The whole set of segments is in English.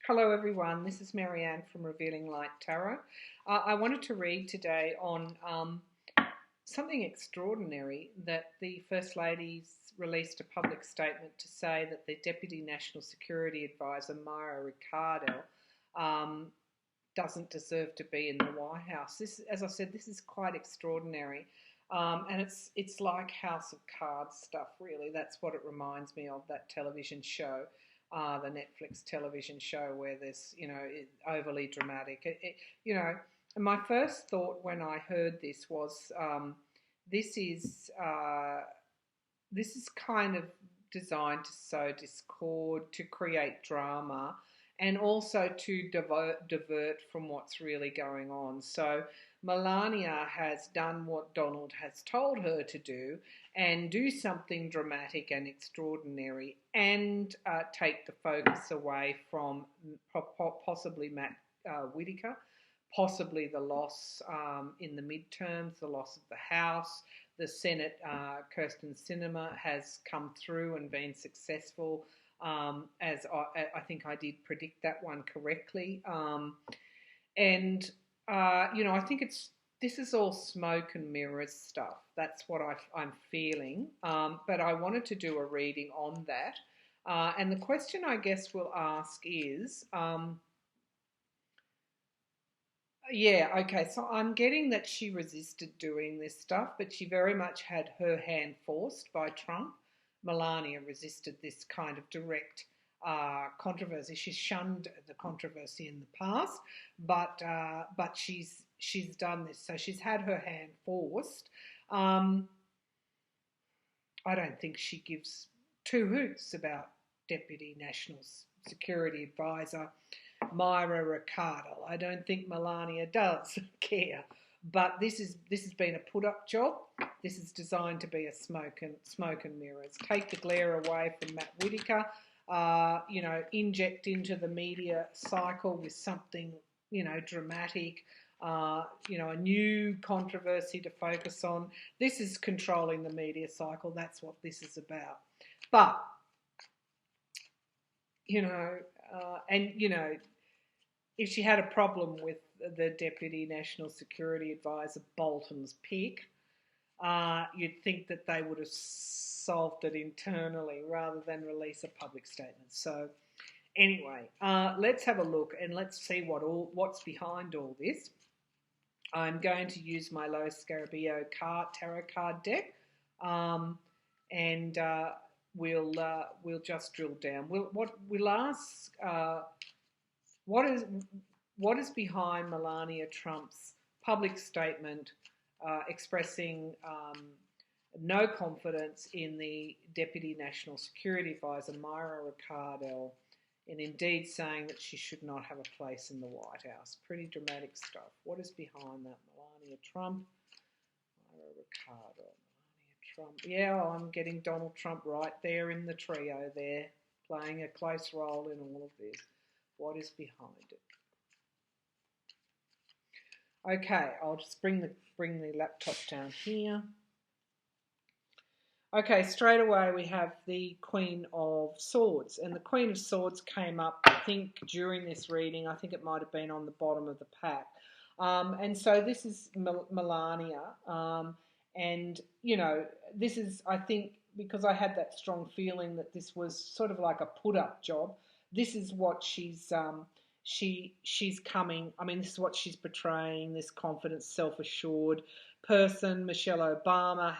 Hello everyone, this is Marianne from Revealing Light Tarot. I wanted to read today on something extraordinary that the First Lady's released a public statement to say that the Deputy National Security Advisor, Mira Ricardel, doesn't deserve to be in the White House. This, as I said, this is quite extraordinary. And it's like House of Cards stuff, really. That's what it reminds me of, that television show. The Netflix television show where there's, overly dramatic. And my first thought when I heard this was, this is kind of designed to sow discord, to create drama, and also to divert from what's really going on. So Melania has done what Donald has told her to do and do something dramatic and extraordinary and take the focus away from possibly Matt Whitaker, possibly the loss in the midterms, the loss of the House. The Senate, Kirsten Sinema, has come through and been successful, as I think I did predict that one correctly. I think this is all smoke and mirrors stuff. That's what I'm feeling. But I wanted to do a reading on that. And the question I guess we'll ask is, so I'm getting that she resisted doing this stuff, but she very much had her hand forced by Trump. Melania resisted this kind of direct controversy. She's shunned the controversy in the past, but she's done this. So she's had her hand forced. I don't think she gives two hoots about Deputy National Security Advisor Mira Ricardel. I don't think Melania does care. But this has been a put-up job. This is designed to be a smoke and mirrors. Take the glare away from Matt Whitaker. Inject into the media cycle with something, dramatic. A new controversy to focus on. This is controlling the media cycle. That's what this is about. But if she had a problem with the Deputy National Security Advisor Bolton's pick, you'd think that they would have solved it internally rather than release a public statement. So anyway, let's have a look and let's see what's behind all this. I'm going to use my Low Scarabeo tarot card deck, and we'll just drill down. We'll ask what is behind Melania Trump's public statement expressing no confidence in the Deputy National Security Advisor, Mira Ricardel, and indeed saying that she should not have a place in the White House. Pretty dramatic stuff. What is behind that? Melania Trump, Mira Ricardel, Melania Trump. Yeah, I'm getting Donald Trump right there in the trio there, playing a close role in all of this. What is behind it? Okay, I'll just bring the laptop down here. Okay, straight away we have the Queen of Swords. And the Queen of Swords came up, I think, during this reading. I think it might have been on the bottom of the pack. And so this is Melania. This is, I think, because I had that strong feeling that this was sort of like a put-up job. This is what she's coming. I mean, this is what she's portraying, this confident, self-assured person. Michelle Obama,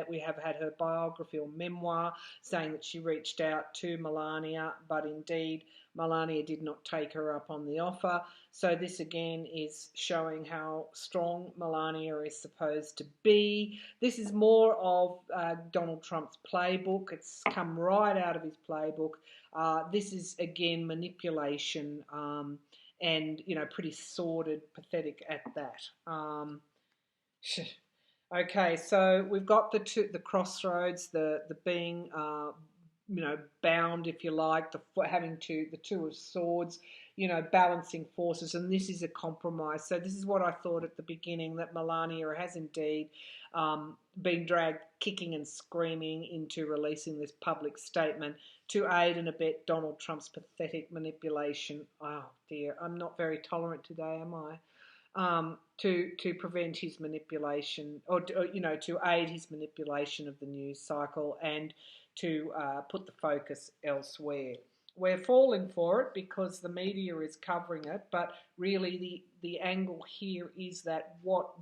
we have had her biography or memoir saying that she reached out to Melania, but indeed Melania did not take her up on the offer. So this again is showing how strong Melania is supposed to be. This is more of Donald Trump's playbook. It's come right out of his playbook. This is again manipulation and pretty sordid, pathetic at that. Okay, so we've got the crossroads, the being bound, if you like, having the Two of Swords, balancing forces, and this is a compromise. So this is what I thought at the beginning, that Melania has indeed been dragged kicking and screaming into releasing this public statement to aid and abet Donald Trump's pathetic manipulation. Oh dear, I'm not very tolerant today, am I? To prevent his manipulation, or to aid his manipulation of the news cycle, and to put the focus elsewhere. We're falling for it because the media is covering it, but really the angle here is that what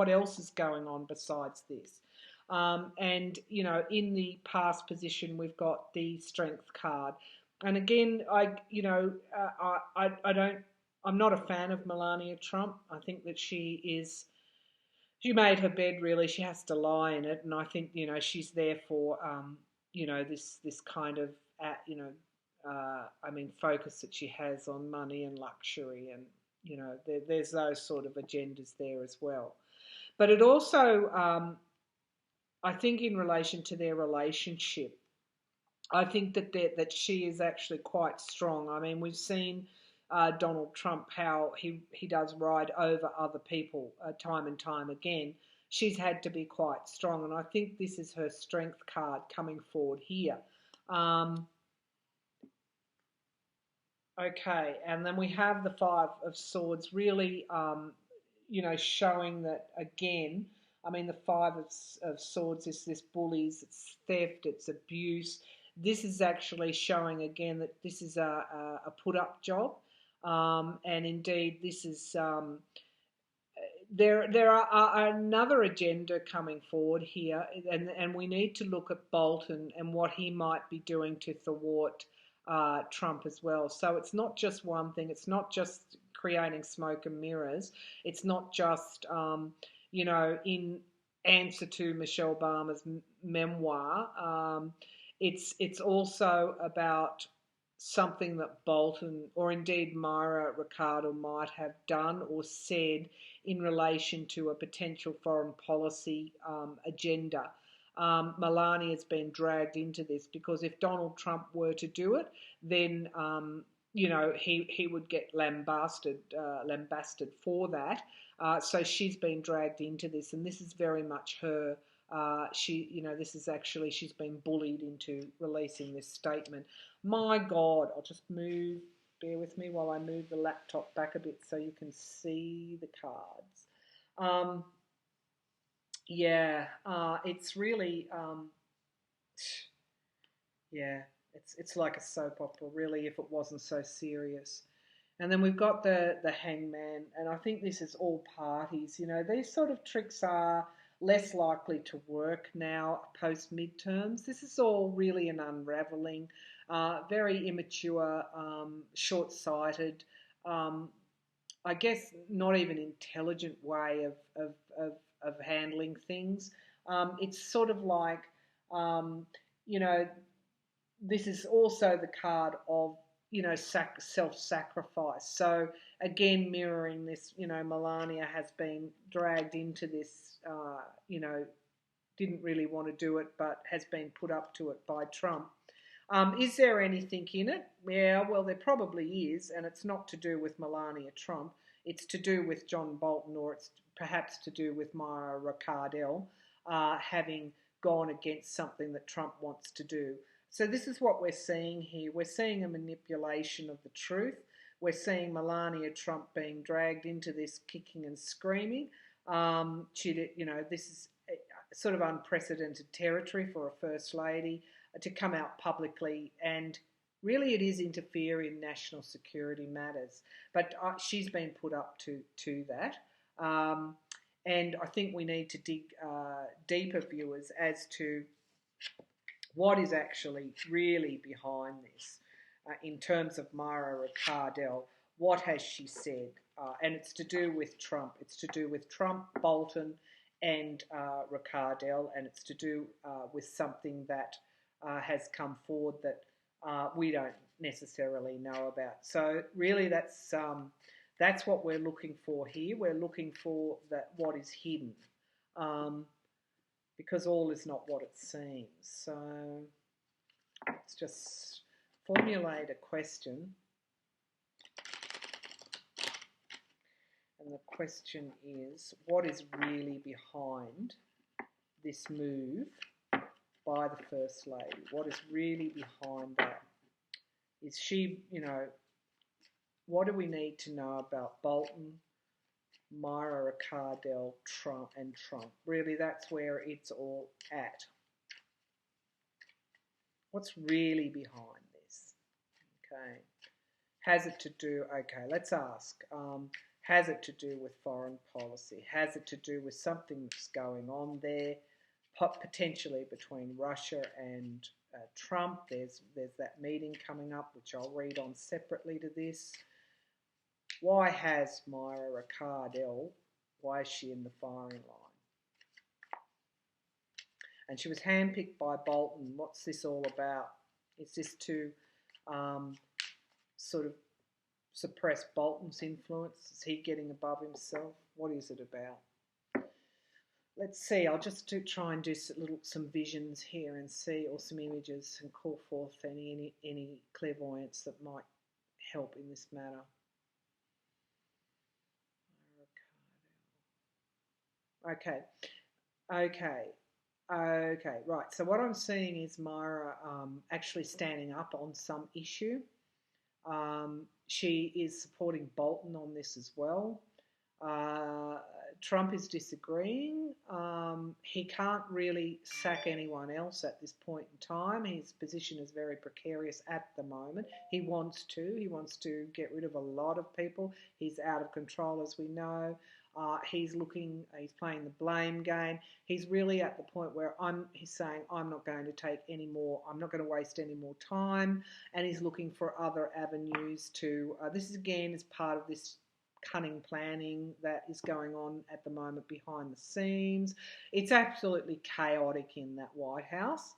else is going on besides this? And in the past position, we've got the Strength card, and again, I don't. I'm not a fan of Melania Trump. I think that she made her bed, really. She has to lie in it, and I think she's there for this kind of focus that she has on money and luxury, and there's those sort of agendas there as well. But it also, I think, in relation to their relationship, I think that she is actually quite strong. I mean, we've seen Donald Trump, how he does ride over other people time and time again. She's had to be quite strong, and I think this is her Strength card coming forward here. Okay, and then we have the Five of Swords, really, showing that again. I mean, the Five of Swords is this bullies, it's theft, it's abuse. This is actually showing again that this is a put-up job. And indeed, this is there are another agenda coming forward here, and we need to look at Bolton and what he might be doing to thwart Trump as well. So it's not just one thing. It's not just creating smoke and mirrors. It's not just in answer to Michelle Obama's memoir. It's also about something that Bolton, or indeed Mira Ricardel, might have done or said in relation to a potential foreign policy agenda. Melania has been dragged into this because if Donald Trump were to do it, then he would get lambasted for that. So she's been dragged into this, and this is very much her. This is actually, she's been bullied into releasing this statement. My God, I'll just bear with me while I move the laptop back a bit so you can see the cards. It's really, it's like a soap opera, really, if it wasn't so serious. And then we've got the hangman, and I think this is all parties. These sort of tricks are less likely to work now post midterms. This is all really an unravelling, very immature, short-sighted, I guess not even intelligent way of handling things. It's sort of like, this is also the card of self-sacrifice. So again, mirroring this, Melania has been dragged into this, didn't really want to do it, but has been put up to it by Trump. Is there anything in it? Yeah, well, there probably is, and it's not to do with Melania Trump. It's to do with John Bolton, or it's perhaps to do with Mira Ricardel having gone against something that Trump wants to do. So this is what we're seeing here. We're seeing a manipulation of the truth. We're seeing Melania Trump being dragged into this kicking and screaming. This is sort of unprecedented territory for a First Lady to come out publicly, and really it is interfere in national security matters. But she's been put up to that. And I think we need to dig deeper, viewers, as to what is actually really behind this in terms of Mira Ricardel. What has she said? And it's to do with Trump. It's to do with Trump, Bolton, and Ricardel, and it's to do with something that has come forward that we don't necessarily know about. So really, that's what we're looking for here. We're looking for what is hidden, because all is not what it seems. So Let's just formulate a question. And the question is, what is really behind this move by the First Lady? What is really behind that? Is she, what do we need to know about Bolton, Mira, Ricardel, Trump? Really, that's where it's all at. What's really behind this? Okay. Has it to do, okay, let's ask. Has it to do with foreign policy? Has it to do with something that's going on there, potentially between Russia and Trump? There's that meeting coming up, which I'll read on separately to this. Why has Mira Ricardel, why is she in the firing line? And she was handpicked by Bolton. What's this all about? Is this to sort of suppress Bolton's influence? Is he getting above himself? What is it about? Let's see. I'll just try and do some visions here and see, or some images, and call forth any clairvoyance that might help in this matter. Okay. Right. So what I'm seeing is Mira actually standing up on some issue. She is supporting Bolton on this as well. Trump is disagreeing. He can't really sack anyone else at this point in time. His position is very precarious at the moment. He wants to get rid of a lot of people. He's out of control, as we know. He's playing the blame game. He's really at the point where he's saying, I'm not going to take any more, I'm not going to waste any more time. And he's looking for other avenues to, this again is part of this cunning planning that is going on at the moment behind the scenes. It's absolutely chaotic in that White House.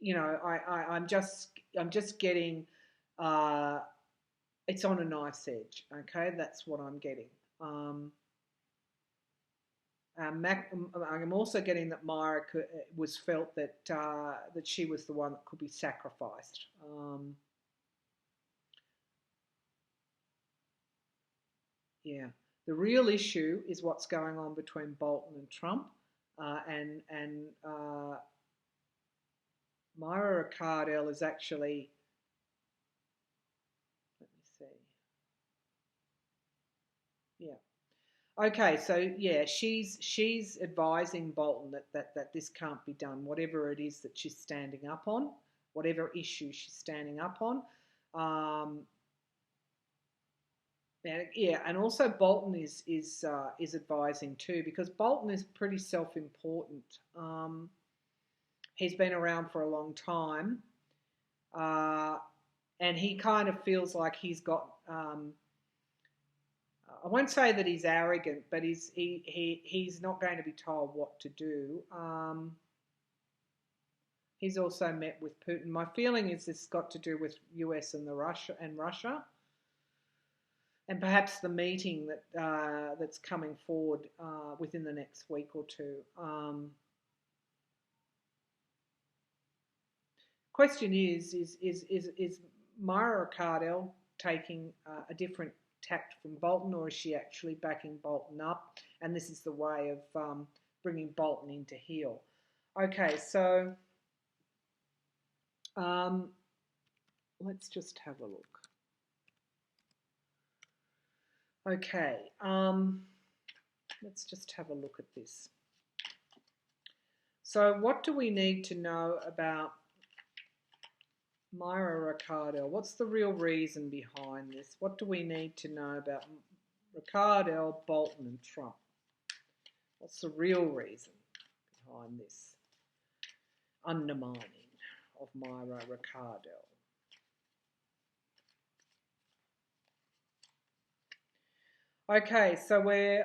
I'm just getting, it's on a knife's edge. Okay, that's what I'm getting. I'm also getting that Mira was felt that she was the one that could be sacrificed. Yeah, the real issue is what's going on between Bolton and Trump, and Mira Ricardel is actually. Let me see. Yeah. Okay, so yeah, she's advising Bolton that this can't be done, whatever it is that she's standing up on, whatever issue she's standing up on. And also Bolton is advising too, because Bolton is pretty self-important. He's been around for a long time, and he kind of feels like he's got. I won't say that he's arrogant, but he's not going to be told what to do. He's also met with Putin. My feeling is this got to do with US and Russia, and perhaps the meeting that's coming forward within the next week or two. Question is Mira Ricardel taking a different tact from Bolton, or is she actually backing Bolton up? And this is the way of bringing Bolton into heel. Okay, so let's just have a look. Okay, let's just have a look at this. So what do we need to know about Mira Ricardel? What's the real reason behind this? What do we need to know about Ricardel, Bolton and Trump? What's the real reason behind this undermining of Mira Ricardel? Okay, so we're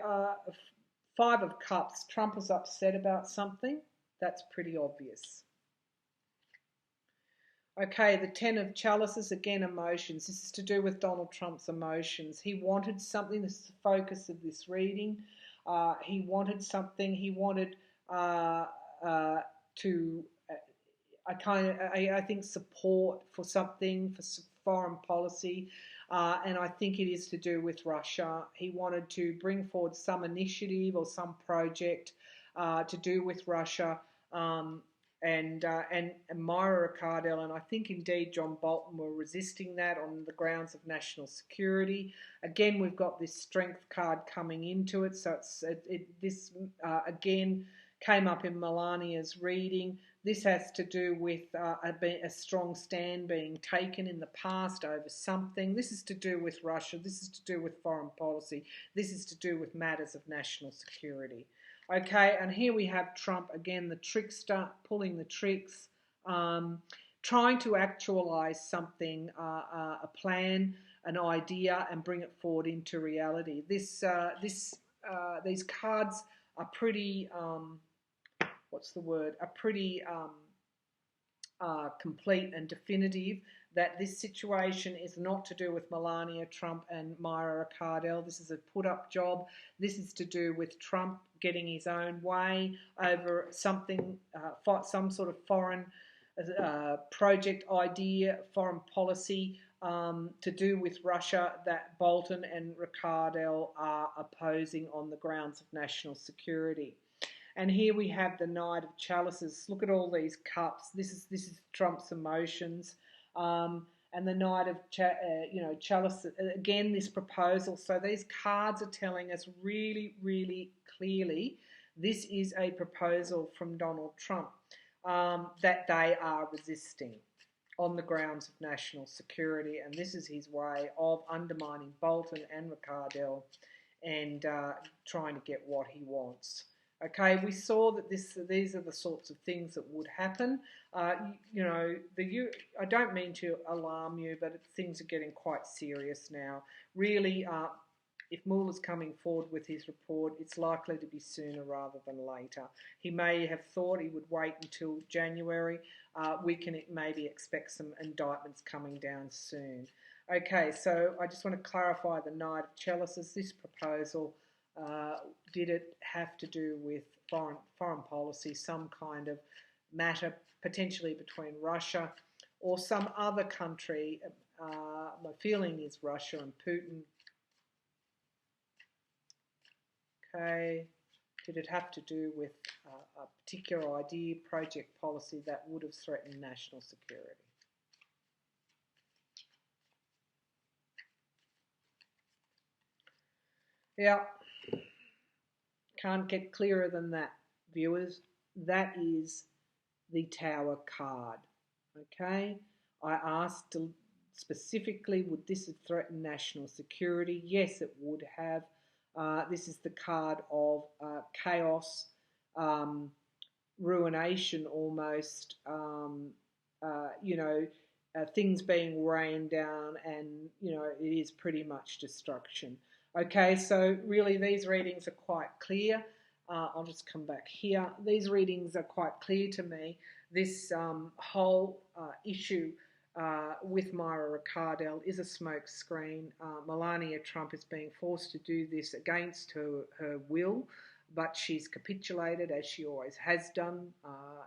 Five of Cups. Trump is upset about something. That's pretty obvious. Okay, the Ten of Chalices, again, emotions. This is to do with Donald Trump's emotions. He wanted something. This is the focus of this reading. He wanted something. He wanted to I think support for something for foreign policy, and I think it is to do with Russia. He wanted to bring forward some initiative or some project to do with Russia, um, and Myra Ricardel, and I think indeed John Bolton were resisting that on the grounds of national security. Again, we've got this strength card coming into it, so this again came up in Melania's reading. This has to do with a strong stand being taken in the past over something. This is to do with Russia. This is to do with foreign policy. This is to do with matters of national security. Okay, and here we have Trump again, the trickster, pulling the tricks, trying to actualize something, a plan, an idea, and bring it forward into reality. These cards are pretty. What's the word? Are pretty complete and definitive that this situation is not to do with Melania Trump and Mira Ricardel. This is a put-up job. This is to do with Trump getting his own way over something, some sort of foreign project idea, foreign policy to do with Russia that Bolton and Ricardel are opposing on the grounds of national security. And here we have the Knight of Chalices. Look at all these cups. This is Trump's emotions. And the Knight of Chalices, again, this proposal. So these cards are telling us really, really clearly this is a proposal from Donald Trump that they are resisting on the grounds of national security. And this is his way of undermining Bolton and Ricardel and trying to get what he wants. Okay, we saw that these are the sorts of things that would happen. I don't mean to alarm you, but things are getting quite serious now. Really, if Mueller's coming forward with his report, it's likely to be sooner rather than later. He may have thought he would wait until January. We can maybe expect some indictments coming down soon. Okay, so I just want to clarify the Knight of Chalices. This proposal, did it have to do with foreign policy, some kind of matter potentially between Russia or some other country? My feeling is Russia and Putin. Okay, did it have to do with a particular idea, project, policy that would have threatened national security? Yeah, can't get clearer than that, viewers. That is the Tower card. Okay, I asked specifically, would this have threatened national security? Yes, it would have. This is the card of chaos, ruination almost, things being rained down, and, it is pretty much destruction. Okay, so really these readings are quite clear. I'll just come back here. These readings are quite clear to me. This whole issue with Mira Ricardel is a smoke screen. Melania Trump is being forced to do this against her will, but she's capitulated, as she always has done,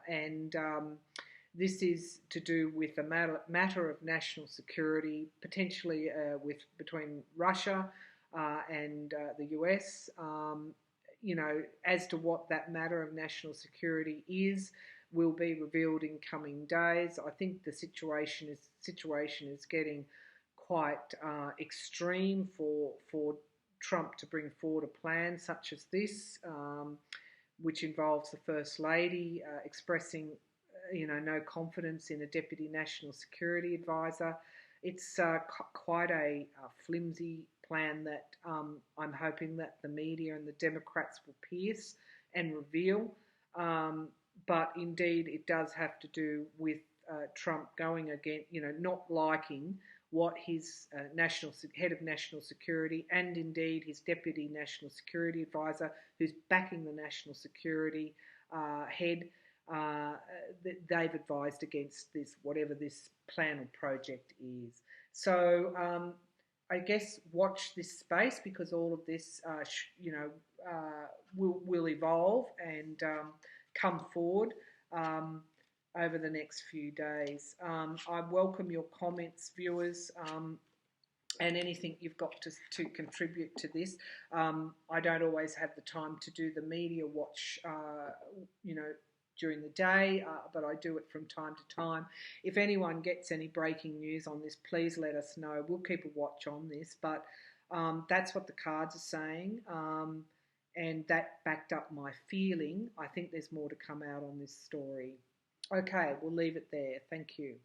and this is to do with a matter of national security, potentially between Russia and the US. As to what that matter of national security is, will be revealed in coming days. I think the situation is getting quite extreme for Trump to bring forward a plan such as this, which involves the First Lady expressing, no confidence in a Deputy National Security Advisor. It's quite a flimsy plan that I'm hoping that the media and the Democrats will pierce and reveal. But indeed, it does have to do with Trump going again, not liking what his head of national security and indeed his deputy national security advisor, who's backing the national security head, they've advised against this, whatever this plan or project is. So I guess watch this space, because all of this, will evolve and come forward. over the next few days. I welcome your comments, viewers, and anything you've got to contribute to this. I don't always have the time to do the media watch, during the day, but I do it from time to time. If anyone gets any breaking news on this, please let us know. We'll keep a watch on this, but that's what the cards are saying, and that backed up my feeling. I think there's more to come out on this story. Okay, we'll leave it there. Thank you.